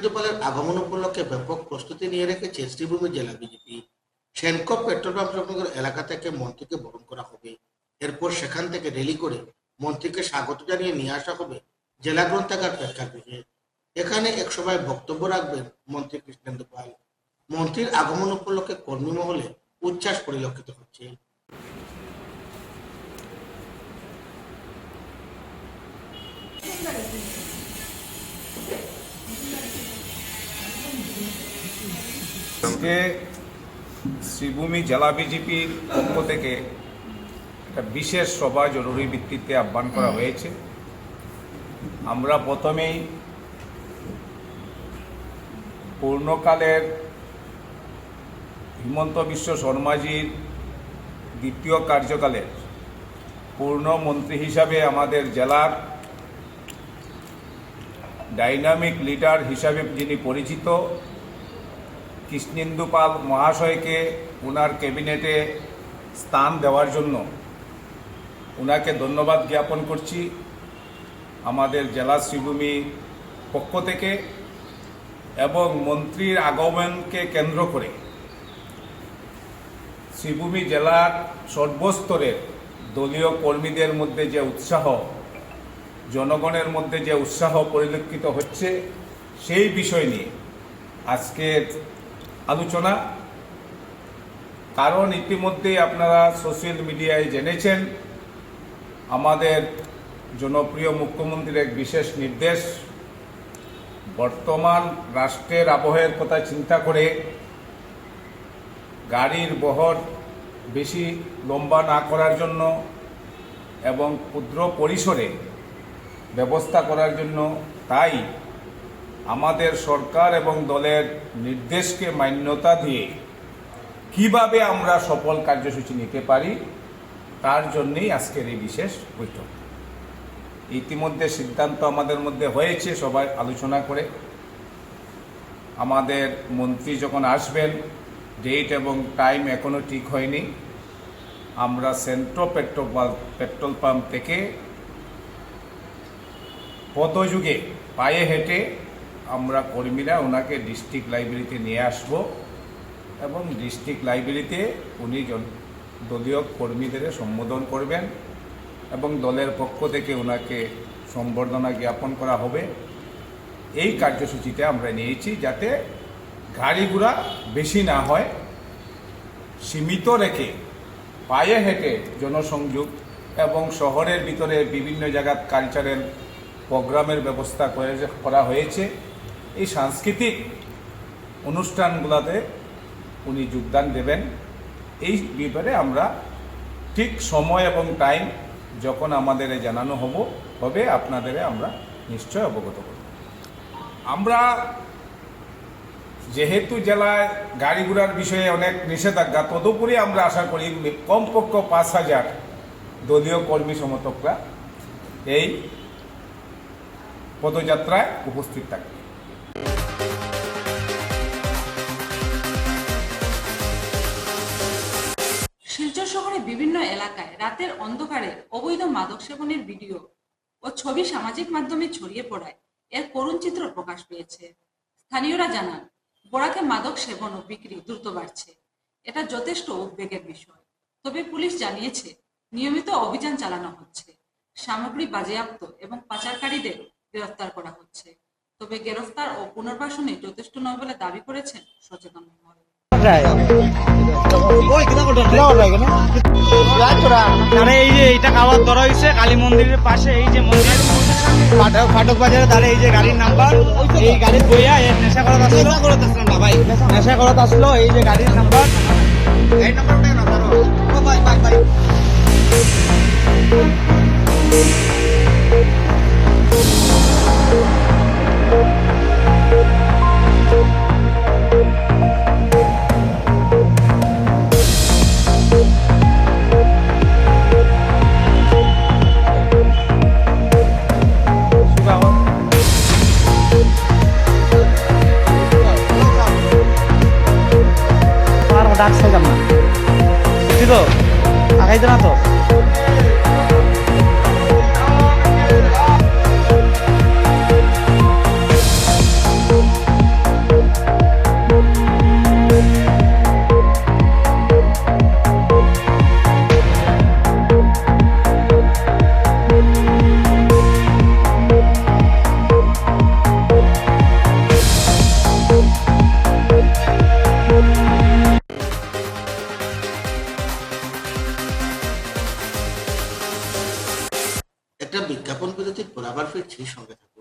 কৃষ্ণেন্দু পালের আগমন উপলক্ষে ব্যাপক প্রস্তুতি নিয়ে রেখেছে শ্রীভূমি জেলা বিজেপি। সেনকপ পেট্রোল পাম্প সংলগ্ন এলাকা থেকে মন্ত্রীকে বরণ করা হবে। এরপর সেখান থেকে রেলি করে মন্ত্রীকে স্বাগত জানিয়ে নিয়ে আসা হবে জেলা গ্রন্থাগার প্রেক্ষাগৃহে। এখানে এক সভায় বক্তব্য রাখবেন মন্ত্রী কৃষ্ণেন্দু পাল। মন্ত্রীর আগমন উপলক্ষে কর্মী মহলে উচ্ছ্বাস পরিলক্ষিত হচ্ছে। আজকে শ্রীভূমি জেলা বিজেপির পক্ষ থেকে একটা বিশেষ সভা জরুরি ভিত্তিতে আহ্বান করা হয়েছে। আমরা প্রথমেই পূর্ণকালের হিমন্ত বিশ্ব শর্মাজির দ্বিতীয় কার্যকালের পূর্ণমন্ত্রী হিসাবে আমাদের জেলার ডাইনামিক লিডার হিসাবে যিনি পরিচিত কৃষ্ণেন্দু পাল মহাশয়কে ওনার ক্যাবিনেটে স্থান দেওয়ার জন্য ওনাকে ধন্যবাদ জ্ঞাপন করছি আমাদের জেলা শ্রীভূমির পক্ষ থেকে। এবং মন্ত্রীর আগমনকে কেন্দ্র করে শ্রীভূমি জেলার সর্বস্তরের দলীয় কর্মীদের মধ্যে যে উৎসাহ, জনগণের মধ্যে যে উৎসাহ পরিলক্ষিত হচ্ছে, সেই বিষয় নিয়ে আজকের আলোচনা। কারণ ইতিমধ্যে আপনারা সোশ্যাল মিডিয়ায় জেনেছেন আমাদের জনপ্রিয় মুখ্যমন্ত্রীর এক বিশেষ নির্দেশ, বর্তমান রাষ্ট্রের আবহের কথা চিন্তা করে গাড়ির বহর বেশি লম্বা না করার জন্য এবং ক্ষুদ্র পরিসরে ব্যবস্থা করার জন্য। তাই আমাদের সরকার এবং দলের নির্দেশকে মান্যতা দিয়ে কিভাবে আমরা সফল কার্যসূচি নিতে পারি তার জন্যই আজকের এই বিশেষ বৈঠক। ইতিমধ্যে সিদ্ধান্ত আমাদের মধ্যে হয়েছে, সবাই আলোচনা করে আমাদের মন্ত্রী যখন আসবেন, ডেট এবং টাইম এখনো ঠিক হয়নি। আমরা সেন্ট্রো পেট্রোল পাম্প থেকে পদযুগে পায়ে হেঁটে আমরা কর্মীরা ওনাকে ডিস্ট্রিক্ট লাইব্রেরিতে নিয়ে আসব এবং ডিস্ট্রিক্ট লাইব্রেরিতে উনি দলীয় কর্মীদের সম্বোধন করবেন এবং দলের পক্ষ থেকে ওনাকে সম্বর্ধনা জ্ঞাপন করা হবে। এই কার্যসূচিটা আমরা নিয়েছি যাতে গাড়ি ঘোড়া বেশি না হয়, সীমিত রেখে পায়ে হেঁটে জনসংযোগ এবং শহরের ভিতরে বিভিন্ন জায়গার কালচারাল প্রোগ্রামের ব্যবস্থা করা হয়েছে। এই সাংস্কৃতিক অনুষ্ঠানগুলোতে উনি যোগদান দেবেন। এই ব্যাপারে আমরা ঠিক সময় এবং টাইম যখন আমাদের জানানো হবে আপনাদের আমরা নিশ্চয় অবগত করব। আমরা যেহেতু জেলায় গাড়ি ঘোড়ার বিষয়ে অনেক নিষেধাজ্ঞা, তদুপরি আমরা আশা করি কমপক্ষে ৫,০০০ দলীয় কর্মী সমর্থকরা এই পদযাত্রায় উপস্থিত থাকবে। শিলচর শহরে বিভিন্ন এলাকায় রাতের অন্ধকারে অবৈধ মাদক সেবনের ভিডিও ও ছবি সামাজিক মাধ্যমে ছড়িয়ে পড়ায় এর করুণ চিত্র প্রকাশ পেয়েছে। স্থানীয়রা জানান, বরাকে মাদক সেবন ও বিক্রি দ্রুত বাড়ছে। এটা যথেষ্ট উদ্বেগের বিষয়। তবে পুলিশ জানিয়েছে নিয়মিত অভিযান চালানো হচ্ছে, সামগ্রী বাজেয়াপ্ত এবং পাচারকারীদের গ্রেফতার করা হচ্ছে। তবে গ্রেফতার ও পুনর্বাসনে যথেষ্ট নয় বলে দাবি করেছেন সচেতন মহল। এই যে এটা খাবার ধরা হয়েছে কালী মন্দিরের পাশে, এই যে মন্দির ফাটক বাজারে দাঁড়িয়ে এই যে গাড়ির নাম্বার, এই গাড়ির বইয়া নেশা করা আসলো না ভাই, নেশা করা আসলো, এই যে গাড়ির নাম্বার, এই নাম্বার ভাই ভাই ভাই ডাকছে কেন তো আগাইতে না তো। আবার ফিরছি, সঙ্গে থাকুন।